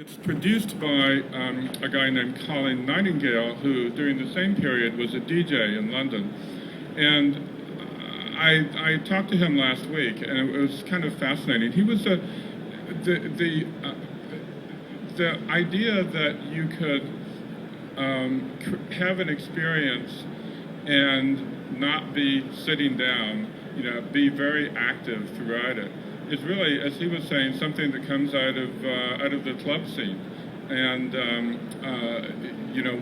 It's produced by a guy named Colin Nightingale, who during the same period was a DJ in London. And I talked to him last week, and it was kind of fascinating. He was the idea that you could have an experience and not be sitting down, be very active throughout it, is really, as he was saying, something that comes out of the club scene. And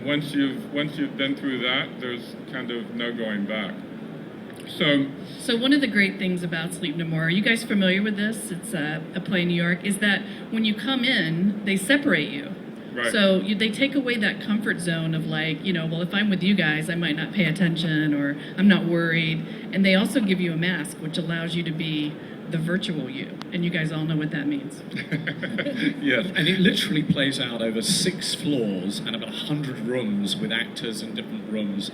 once you've been through that, there's kind of no going back. So one of the great things about Sleep No More, are you guys familiar with this? It's a play in New York, is that when you come in, they separate you. Right. So they take away that comfort zone of well, if I'm with you guys, I might not pay attention or I'm not worried. And they also give you a mask, which allows you to be the virtual you. And you guys all know what that means. Yes. And it literally plays out over 6 floors and about 100 rooms with actors in different rooms.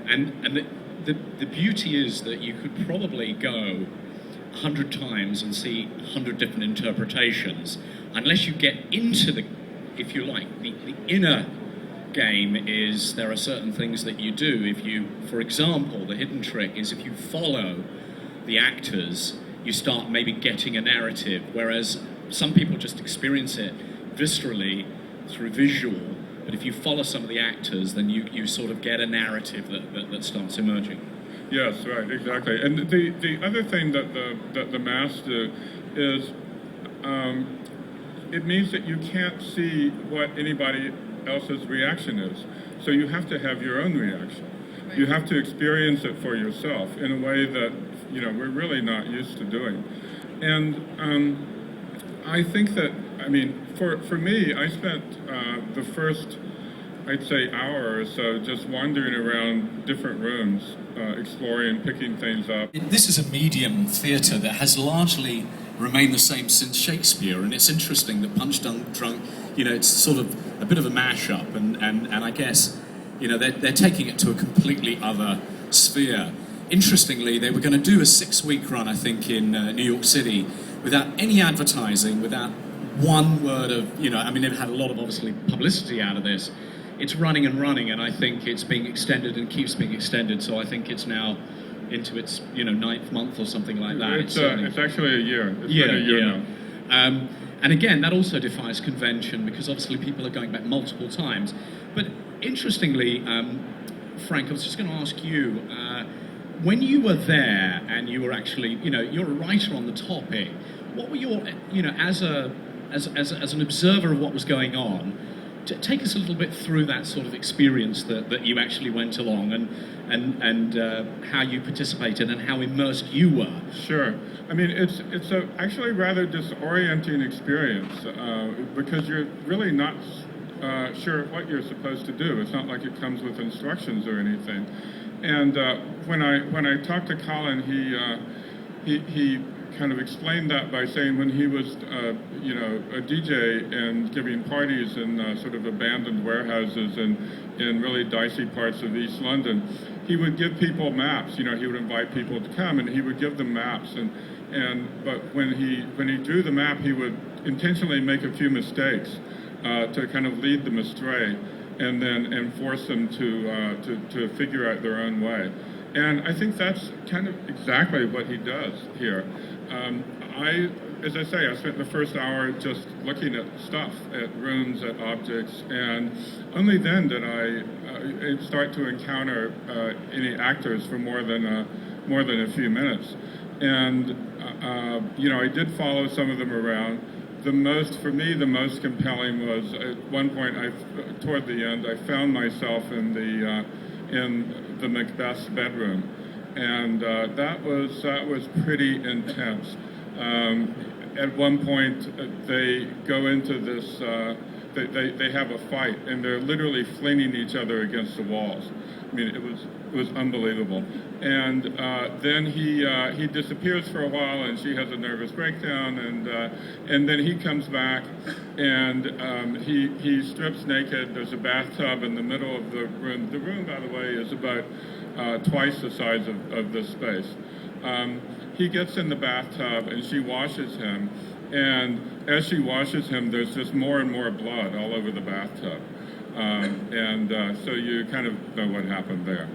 And the beauty is that you could probably go 100 times and see 100 different interpretations, unless you get into the inner game. Is there are certain things that you do. If you, for example, the hidden trick is if you follow the actors, you start maybe getting a narrative, whereas some people just experience it viscerally through visual. But if you follow some of the actors, then you sort of get a narrative that starts emerging. Yes, right, exactly. And the other thing that the masks do is it means that you can't see what anybody else's reaction is. So you have to have your own reaction. Right. You have to experience it for yourself in a way that we're really not used to doing. And I think that, for me, I spent the first, I'd say, hour or so just wandering around different rooms, exploring, picking things up. This is a medium theatre that has largely remained the same since Shakespeare, and it's interesting that Punchdrunk, it's sort of a bit of a mashup, and I guess, they're taking it to a completely other sphere. Interestingly, they were going to do a 6-week run, I think, in New York City, without any advertising, without one word of, they've had a lot of, obviously, publicity out of this. It's running and running, and I think it's being extended and keeps being extended, so I think it's now into its, 9th month or something like that. It's actually a year. It's been a year now. And again, that also defies convention, because obviously people are going back multiple times. But interestingly, Frank, I was just going to ask you, when you were there and you were actually, you're a writer on the topic, what were your, as an observer of what was going on, take us a little bit through that sort of experience that you actually went along and how you participated and how immersed you were. Sure. It's actually rather disorienting experience because you're really not sure what you're supposed to do. It's not like it comes with instructions or anything. And when I talked to Colin, he kind of explained that by saying when he was, a DJ and giving parties in sort of abandoned warehouses in really dicey parts of East London, he would give people maps. He would invite people to come, and he would give them maps. But when he drew the map, he would intentionally make a few mistakes to kind of lead them astray, and force them to figure out their own way. And I think that's kind of exactly what he does here. As I say, I spent the first hour just looking at stuff, at rooms, at objects, and only then did I start to encounter any actors for more than a few minutes. And I did follow some of them around. The most compelling was at one point, toward the end, I found myself in the Macbeth's bedroom, and that was pretty intense. At one point, they go into this. They have a fight, and they're literally flinging each other against the walls. It was unbelievable. And then he disappears for a while, and she has a nervous breakdown, and then he comes back, and he strips naked. There's a bathtub in the middle of the room. The room, by the way, is about twice the size of this space. He gets in the bathtub and she washes him, and as she washes him, there's just more and more blood all over the bathtub. So you kind of know what happened there.